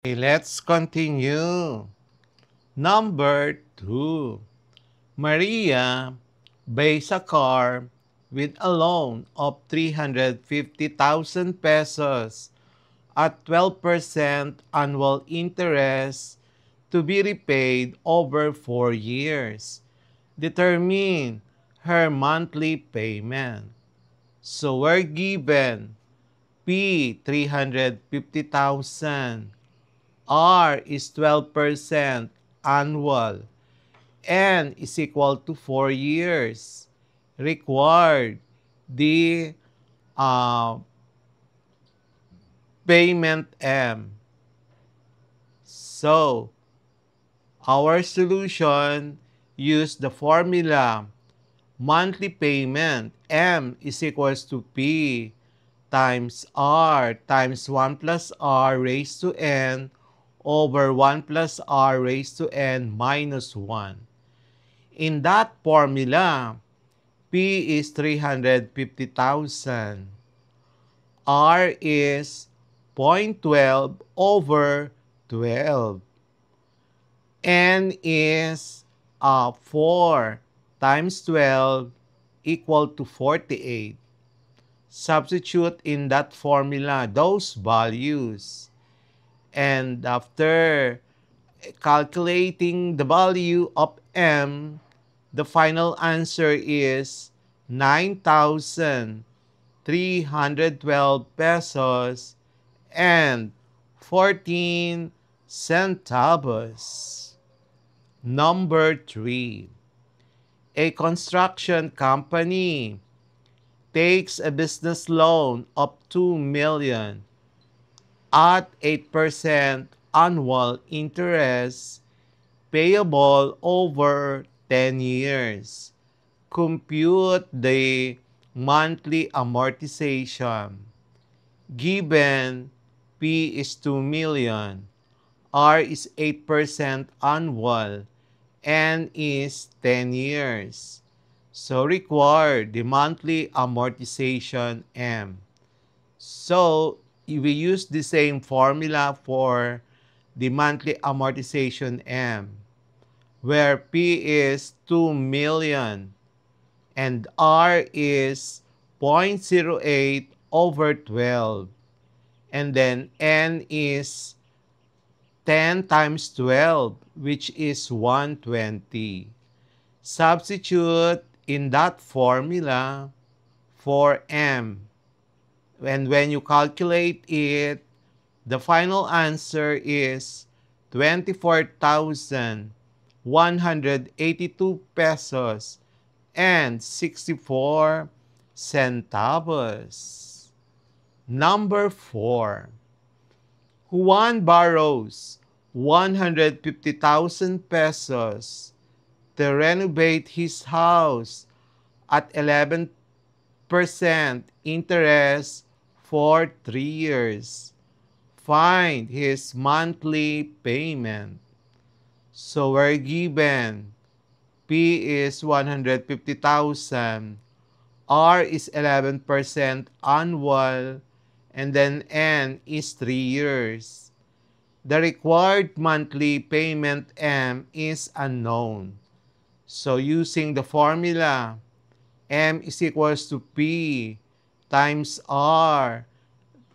Okay, let's continue. Number 2. Maria buys a car with a loan of 350,000 pesos at 12% annual interest to be repaid over 4 years. Determine her monthly payment. So we're given P 350,000. R is 12% annual. N is equal to 4 years. Required the uh, payment M. So, our solution use the formula monthly payment M is equals to P times R times 1 plus R raised to N over 1 plus R raised to N minus 1. In that formula, P is 350,000. R is 0.12 over 12. N is 4 times 12 equal to 48. Substitute in that formula those values. And after calculating the value of M, the final answer is 9,312 pesos and 14 centavos. Number 3. A construction company takes a business loan of 2 million at 8% annual interest payable over 10 years. Compute the monthly amortization. Given P is 2 million, R is 8% annual, N is 10 years. So require the monthly amortization M. So we use the same formula for the monthly amortization M, where P is 2 million and R is 0.08 over 12. And then N is 10 times 12, which is 120. Substitute in that formula for M. And when you calculate it, the final answer is 24,182 pesos and 64 centavos. Number 4. Juan borrows 150,000 pesos to renovate his house at 11% interest for 3 years. Find his monthly payment. So we're given P is 150,000, R is 11% annual, and then N is 3 years. The required monthly payment M is unknown. So using the formula, M is equals to P times R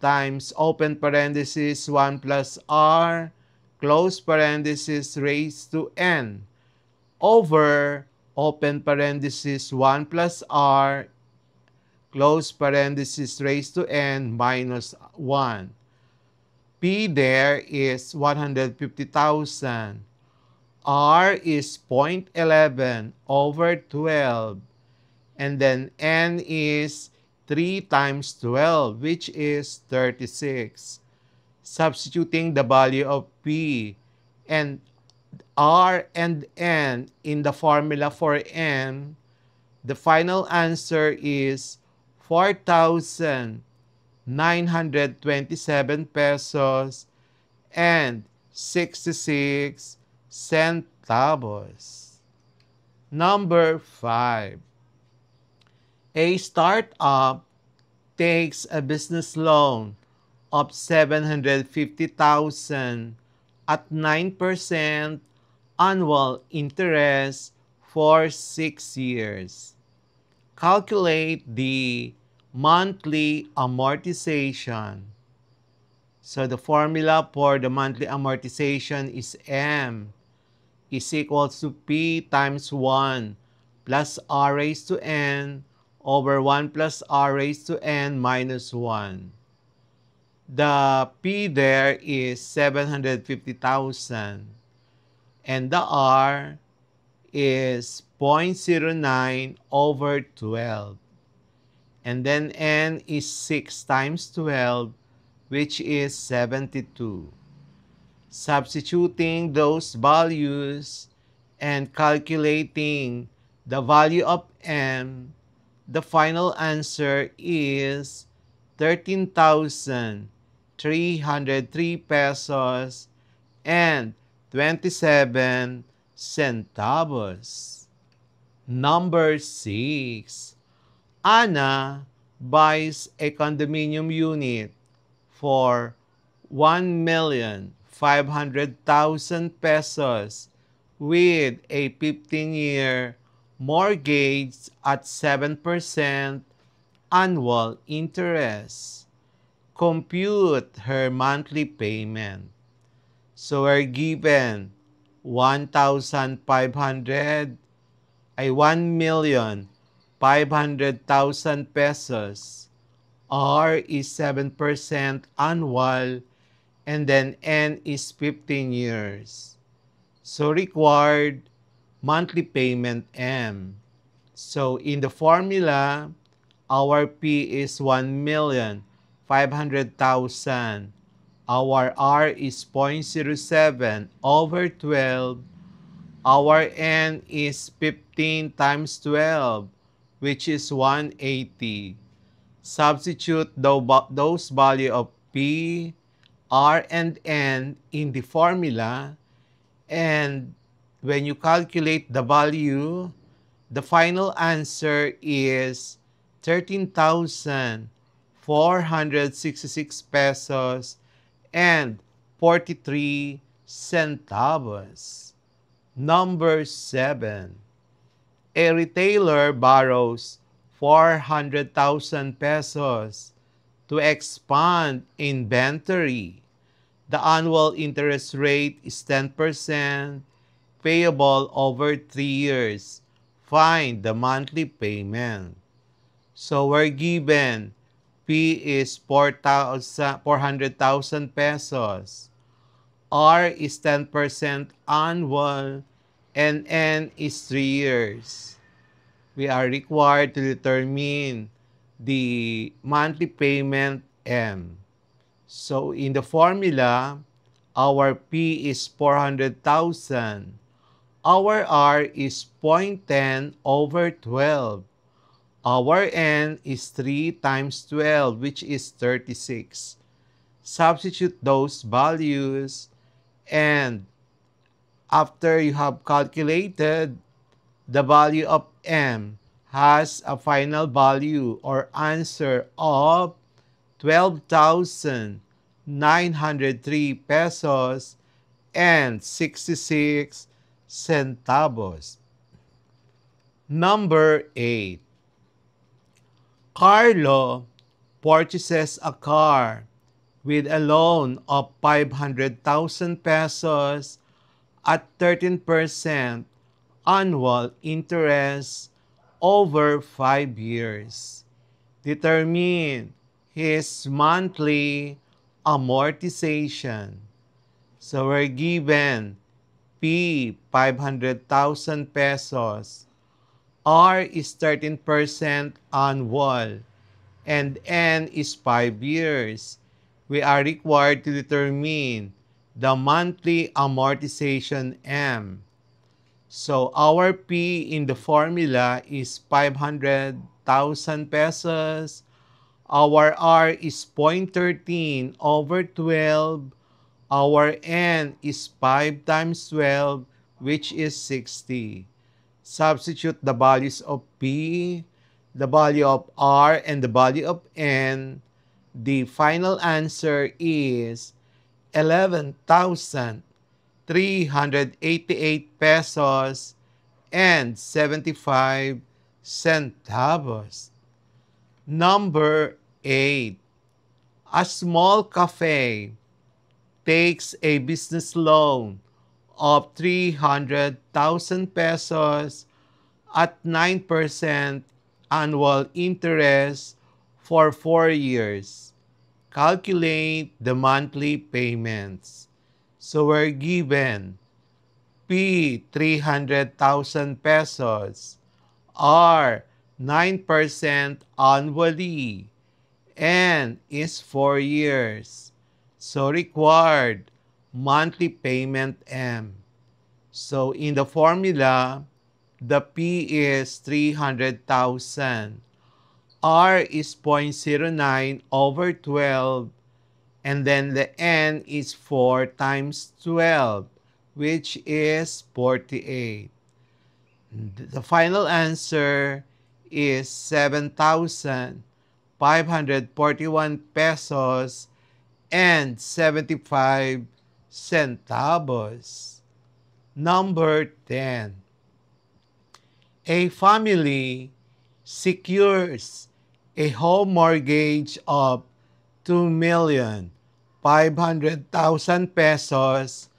times open parenthesis 1 plus R close parenthesis raised to N over open parenthesis 1 plus R close parenthesis raised to N minus 1. P there is 150,000. R is 0.11 over 12. And then N is 3 times 12, which is 36. Substituting the value of P and R and N in the formula for N, the final answer is 4,927 pesos and 66 centavos. Number 5. A startup takes a business loan of 750,000 at 9% annual interest for 6 years. Calculate the monthly amortization. So the formula for the monthly amortization is M is equals to P times 1 plus R raised to N over 1 plus R raised to N minus 1. The P there is 750,000 and the R is 0.09 over 12. And then N is 6 times 12, which is 72. Substituting those values and calculating the value of M, the final answer is 13,303 pesos and 27 centavos. Number 6. Ana buys a condominium unit for 1,500,000 pesos with a 15-year mortgage at 7% annual interest. Compute her monthly payment. So we're given 1,500,000 pesos. R is 7% annual, and then N is 15 years. So required monthly payment M. So in the formula, our P is 1,500,000. Our R is 0.07 over 12. Our N is 15 times 12, which is 180. Substitute those value of P, R, and N in the formula, and when you calculate the value, the final answer is 13,466 pesos and 43 centavos. Number 7. A retailer borrows 400,000 pesos to expand inventory. The annual interest rate is 10%, payable over 3 years. Find the monthly payment. So we're given P is 400,000 pesos. R is 10% annual, and N is 3 years. We are required to determine the monthly payment M. So in the formula, our P is 400,000. Our R is 0.10 over 12. Our N is 3 times 12, which is 36. Substitute those values, and after you have calculated, the value of M has a final value or answer of 12,903 pesos and 66 centavos. Number 8. Carlo purchases a car with a loan of 500,000 pesos at 13% annual interest over 5 years. Determine his monthly amortization. So we're given P 500,000 pesos. R is 13% annual, and N is 5 years. We are required to determine the monthly amortization M. So our P in the formula is 500,000 pesos. Our R is 0.13 over 12. Our N is 5 times 12, which is 60. Substitute the values of P, the value of R, and the value of N. The final answer is 11,388 pesos and 75 centavos. Number 8. A small cafe takes a business loan of 300,000 pesos at 9% annual interest for 4 years. Calculate the monthly payments. So we're given P 300,000 pesos, R 9% annually, N is 4 years. So required monthly payment M. So in the formula, the P is 300,000. R is 0.09 over 12, and then the N is 4 times 12, which is 48. The final answer is 7,541 pesos and 75 centavos. Number 10. A family secures a home mortgage of 2,500,000 pesos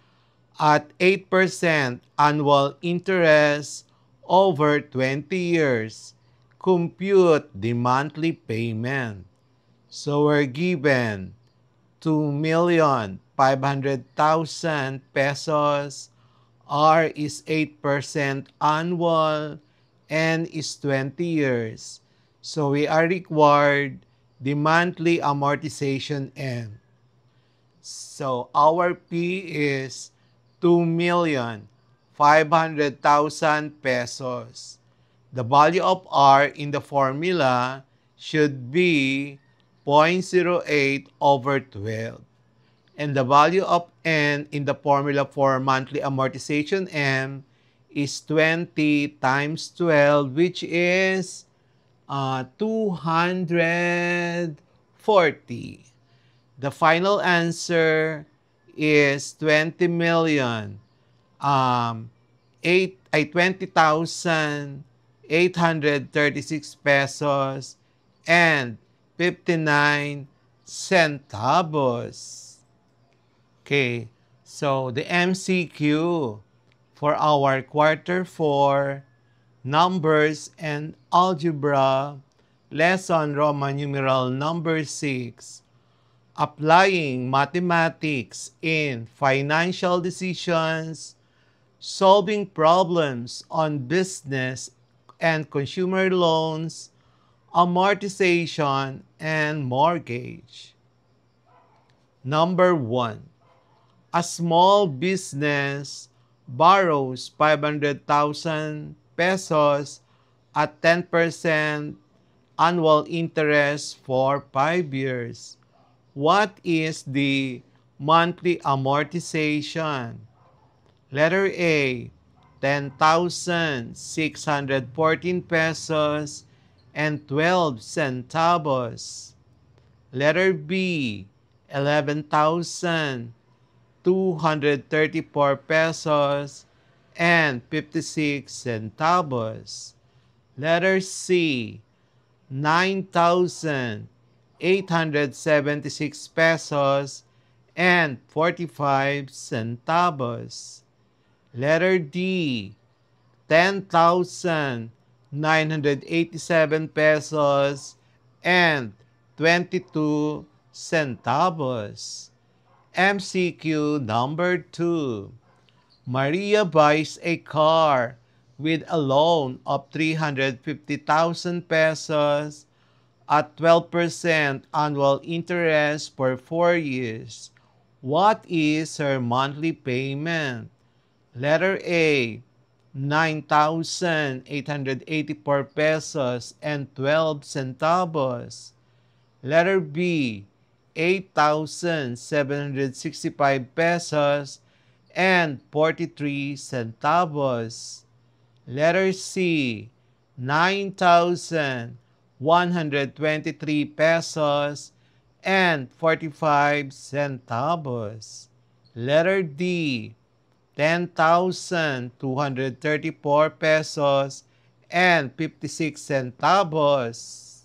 at 8% annual interest over 20 years. Compute the monthly payment. So we're given 2,500,000 pesos. R is 8% annual, N is 20 years. So we are required the monthly amortization M. So our P is 2,500,000 pesos. The value of R in the formula should be 0.08 over 12. And the value of N in the formula for monthly amortization M is 20 times 12, which is 240. The final answer is 20,836 pesos and 59 centavos. Okay, so the MCQ for our quarter 4 numbers and algebra lesson Roman numeral number 6. Applying mathematics in financial decisions, solving problems on business and consumer loans, amortization, and mortgage. Number 1. A small business borrows 500,000 pesos at 10% annual interest for 5 years. What is the monthly amortization? Letter A, 10,614 pesos and 12 centavos. Letter B, 11,234 pesos and 56 centavos. Letter C, 9,876 pesos and 45 centavos. Letter D, 10,987 pesos and 22 centavos. MCQ number 2. Maria buys a car with a loan of 350,000 pesos at 12% annual interest for 4 years. What is her monthly payment? Letter A, 9,884 pesos and 12 centavos. Letter B, 8,765 pesos and 43 centavos. Letter C, 9,123 pesos and 45 centavos. Letter D, 10,234 pesos and 56 centavos.